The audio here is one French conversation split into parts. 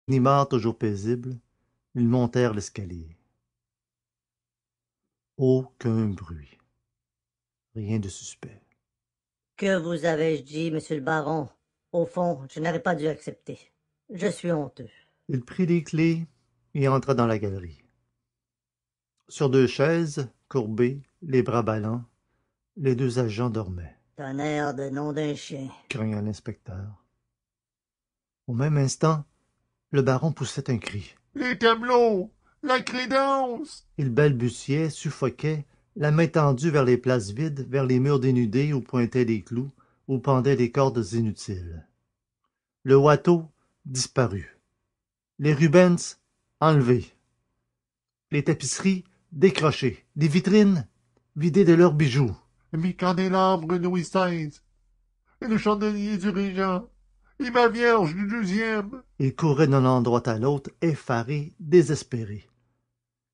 Ganimard toujours paisible, ils montèrent l'escalier. Aucun bruit. Rien de suspect. Que vous avais-je dit, monsieur le baron? Au fond, je n'aurais pas dû accepter. Je suis honteux. Il prit les clés et entra dans la galerie. Sur deux chaises, courbés, les bras ballants, les deux agents dormaient, Tonnerre de nom d'un chien. craignant l'inspecteur. Au même instant, le baron poussait un cri. Les tableaux! La crédence! Il balbutiait, suffoquait, la main tendue vers les places vides, vers les murs dénudés où pointaient les clous, où pendaient des cordes inutiles. Le Watteau disparut. Les Rubens enlevés. Les tapisseries décrochées. Les vitrines vidées de leurs bijoux. Mes candélabres Louis XVI! Et le chandelier du Régent! Et ma Vierge du deuxième! Il courait d'un endroit à l'autre, effaré, désespéré.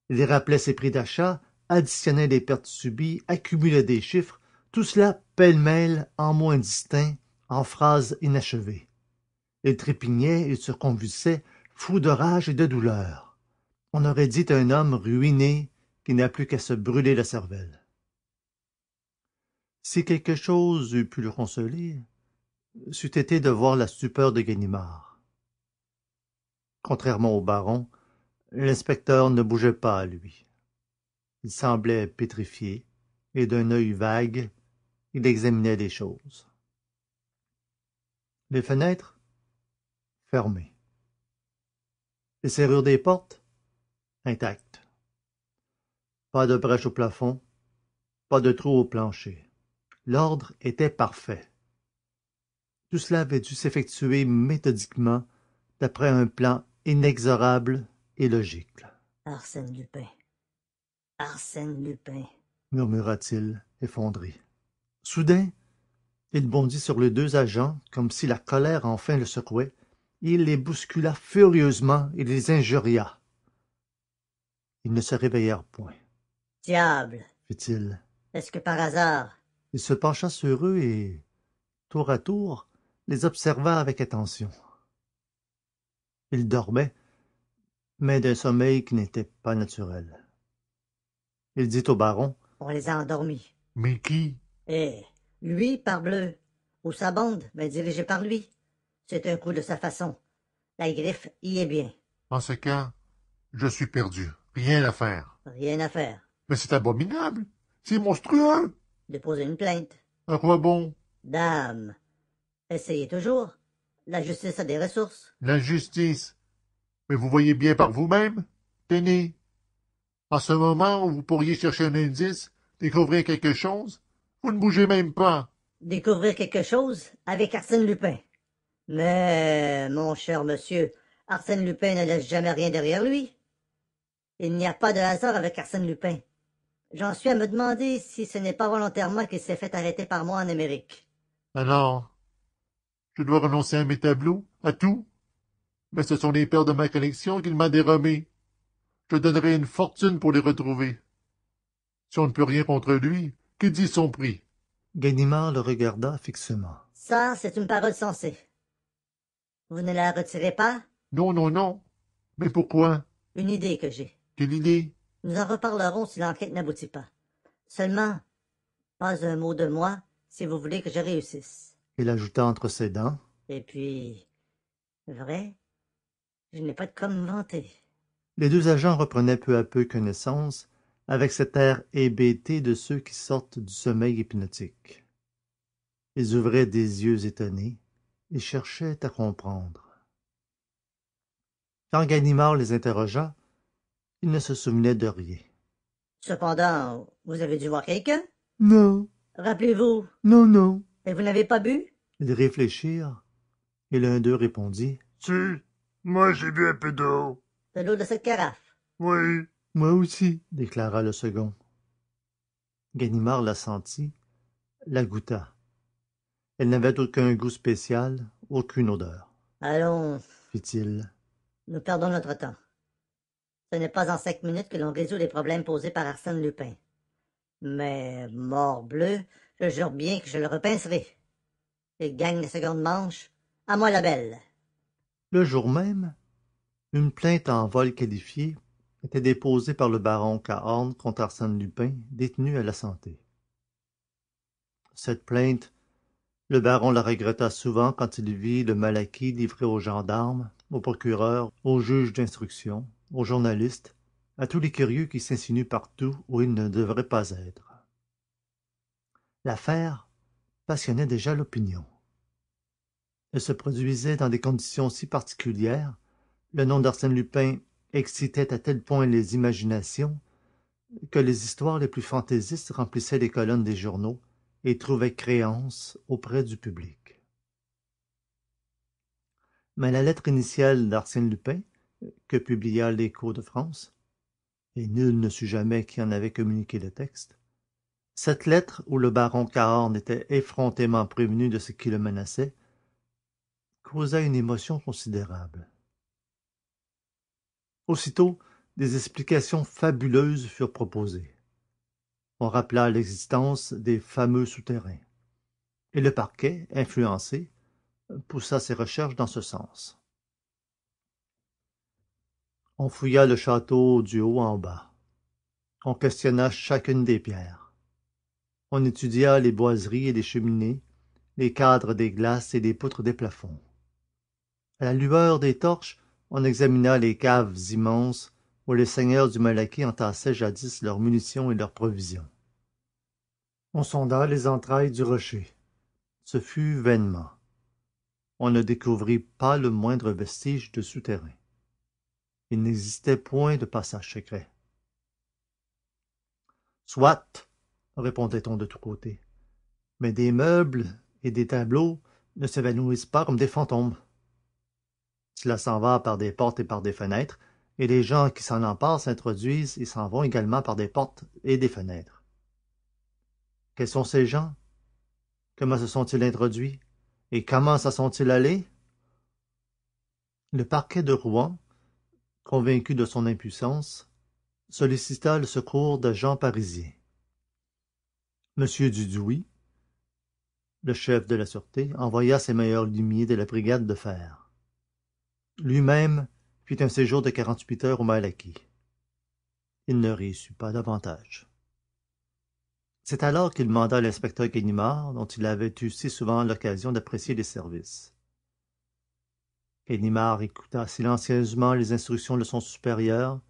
Il rappelait ses prix d'achat, additionnait les pertes subies, accumulait des chiffres, tout cela pêle-mêle, en mots indistincts, en phrases inachevées. Il trépignait, il se convulsait, fou de rage et de douleur. On aurait dit un homme ruiné qui n'a plus qu'à se brûler la cervelle. Si quelque chose eût pu le consoler, c'eût été de voir la stupeur de Ganimard. Contrairement au baron, l'inspecteur ne bougeait pas à lui. Il semblait pétrifié, et d'un œil vague, il examinait les choses. Les fenêtres fermées. Les serrures des portes intactes. Pas de brèche au plafond, pas de trou au plancher. L'ordre était parfait. Tout cela avait dû s'effectuer méthodiquement, d'après un plan inexorable et logique, Arsène Lupin. Arsène Lupin. murmura-t-il, effondré. Soudain, il bondit sur les deux agents, comme si la colère enfin le secouait, et il les bouscula furieusement et les injuria. Ils ne se réveillèrent point. Diable! Fit-il. Est-ce que par hasard... Il se pencha sur eux et, tour à tour, les observa avec attention. Ils dormaient, mais d'un sommeil qui n'était pas naturel. Il dit au baron: On les a endormis. Mais qui? Eh, lui, parbleu. Ou sa bande, mais dirigée par lui. C'est un coup de sa façon. La griffe y est bien. En ce cas, je suis perdu. Rien à faire. Rien à faire. Mais c'est abominable! C'est monstrueux! Déposer une plainte. À quoi bon? Dame, essayez toujours. La justice a des ressources. La justice. Mais vous voyez bien par vous-même. Tenez. En ce moment où vous pourriez chercher un indice, découvrir quelque chose, vous ne bougez même pas. Découvrir quelque chose avec Arsène Lupin. Mais, mon cher monsieur, Arsène Lupin ne laisse jamais rien derrière lui. Il n'y a pas de hasard avec Arsène Lupin. J'en suis à me demander si ce n'est pas volontairement qu'il s'est fait arrêter par moi en Amérique. Alors, je dois renoncer à mes tableaux, à tout. Mais ce sont les perles de ma collection qu'il m'a dérobées. Je donnerai une fortune pour les retrouver. Si on ne peut rien contre lui, qui dit son prix? Ganimard le regarda fixement. Ça, c'est une parole sensée. Vous ne la retirez pas? Non, non, non. Mais pourquoi? Une idée que j'ai. Quelle idée? Nous en reparlerons si l'enquête n'aboutit pas. Seulement, pas un mot de moi si vous voulez que je réussisse. Il ajouta entre ses dents: Et puis, vrai, je n'ai pas de quoi me vanter. Les deux agents reprenaient peu à peu connaissance, avec cet air hébété de ceux qui sortent du sommeil hypnotique. Ils ouvraient des yeux étonnés et cherchaient à comprendre. Quand Ganimard les interrogea, ils ne se souvenaient de rien. Cependant, vous avez dû voir quelqu'un? Non, Rappelez-vous, non, non. et vous n'avez pas bu? Ils réfléchirent, et l'un d'eux répondit: Si, moi j'ai bu un peu d'eau. De l'eau de cette carafe. Oui. Moi aussi, déclara le second. Ganimard la sentit, la goûta. Elle n'avait aucun goût spécial, aucune odeur, Allons, fit-il. nous perdons notre temps. Ce n'est pas en 5 minutes que l'on résout les problèmes posés par Arsène Lupin. Mais, morbleu, je jure bien que je le repincerai. Il gagne la seconde manche. À moi la belle. Le jour même, Une plainte en vol qualifié était déposée par le baron Cahorn contre Arsène Lupin, détenu à la Santé. Cette plainte, le baron la regretta souvent quand il vit le Malaquis livré aux gendarmes, aux procureurs, aux juges d'instruction, aux journalistes, à tous les curieux qui s'insinuent partout où ils ne devraient pas être. L'affaire passionnait déjà l'opinion. Elle se produisait dans des conditions si particulières, le nom d'Arsène Lupin excitait à tel point les imaginations que les histoires les plus fantaisistes remplissaient les colonnes des journaux et trouvaient créance auprès du public. Mais la lettre initiale d'Arsène Lupin, que publia l'Écho de France, et nul ne sut jamais qui en avait communiqué le texte, cette lettre où le baron Cahorn était effrontément prévenu de ce qui le menaçait, causa une émotion considérable. Aussitôt, des explications fabuleuses furent proposées. On rappela l'existence des fameux souterrains. Et le parquet, influencé, poussa ses recherches dans ce sens. On fouilla le château du haut en bas. On questionna chacune des pierres. On étudia les boiseries et les cheminées, les cadres des glaces et les poutres des plafonds. À la lueur des torches, on examina les caves immenses où les seigneurs du Malaquis entassaient jadis leurs munitions et leurs provisions. On sonda les entrailles du rocher. Ce fut vainement. On ne découvrit pas le moindre vestige de souterrain. Il n'existait point de passage secret. Soit, répondait-on de tous côtés, mais des meubles et des tableaux ne s'évanouissent pas comme des fantômes. Cela s'en va par des portes et par des fenêtres, et les gens qui s'en emparent s'introduisent et s'en vont également par des portes et des fenêtres. Quels sont ces gens? Comment se sont-ils introduits? Et comment s'en sont-ils allés? Le parquet de Rouen, convaincu de son impuissance, sollicita le secours d'agents parisiens. M. Dudouis, le chef de la sûreté, envoya ses meilleurs limiers de la brigade de fer. Lui-même fit un séjour de 48 heures au Malaquis. Il ne réussit pas davantage. C'est alors qu'il manda l'inspecteur Ganimard, dont il avait eu si souvent l'occasion d'apprécier les services. Ganimard écouta silencieusement les instructions de son supérieur,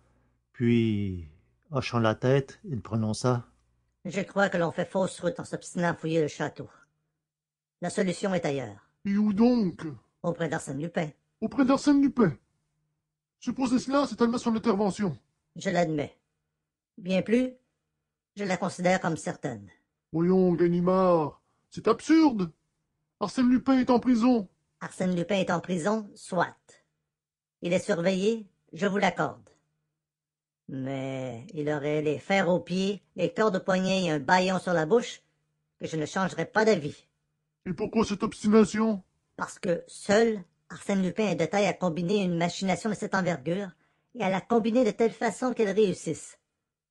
puis, hochant la tête, il prononça: « Je crois que l'on fait fausse route en s'obstinant à fouiller le château. La solution est ailleurs. »« Et où donc? » »« Auprès d'Arsène Lupin. »« Auprès d'Arsène Lupin. Supposez cela, c'est admettre son intervention. »« Je l'admets. Bien plus, je la considère comme certaine. »« Voyons, Ganimard, c'est absurde. Arsène Lupin est en prison. »« Arsène Lupin est en prison, soit. Il est surveillé, je vous l'accorde. Mais il aurait les fers aux pieds, les cordes aux poignets et un bâillon sur la bouche, que je ne changerais pas d'avis. »« Et pourquoi cette obstination? » »« Parce que seul Arsène Lupin est de taille à combiner une machination de cette envergure et à la combiner de telle façon qu'elle réussisse.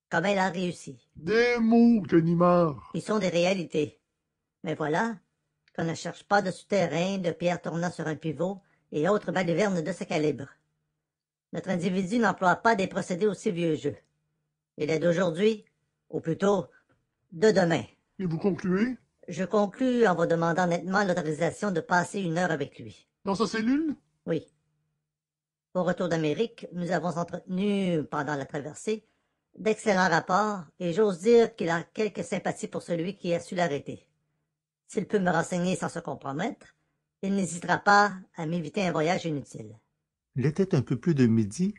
Comme elle a réussi. »« Des mots, Ganimard. » »« Ils sont des réalités. Mais voilà qu'on ne cherche pas de souterrain, de pierres tournant sur un pivot et autres balivernes de ce calibre. Notre individu n'emploie pas des procédés aussi vieux jeu. Il est d'aujourd'hui, ou plutôt de demain. »« Et vous concluez? » »« Je conclus en vous demandant nettement l'autorisation de passer 1 heure avec lui. »« Dans sa cellule? » »« Oui. Au retour d'Amérique, nous avons entretenu, pendant la traversée, d'excellents rapports, et j'ose dire qu'il a quelque sympathie pour celui qui a su l'arrêter. S'il peut me renseigner sans se compromettre, il n'hésitera pas à m'éviter un voyage inutile. Il était un peu plus de midi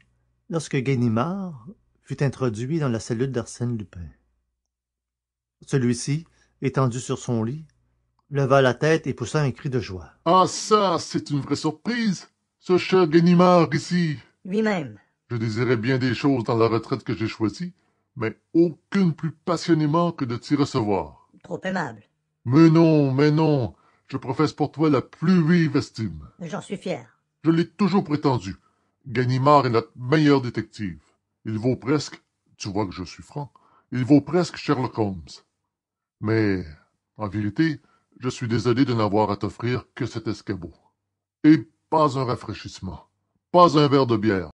lorsque Ganimard fut introduit dans la cellule d'Arsène Lupin. Celui-ci, étendu sur son lit, leva la tête et poussa un cri de joie. « Ah ça, c'est une vraie surprise, ce cher Ganimard ici. » Lui-même. « Je désirais bien des choses dans la retraite que j'ai choisie, mais aucune plus passionnément que de t'y recevoir. » »« Trop aimable. »« Mais non, je professe pour toi la plus vive estime. » »« J'en suis fier. » »« Je l'ai toujours prétendu. Ganimard est notre meilleur détective. Il vaut presque, tu vois que je suis franc, il vaut presque Sherlock Holmes. Mais, en vérité, je suis désolé de n'avoir à t'offrir que cet escabeau. Et pas un rafraîchissement, pas un verre de bière.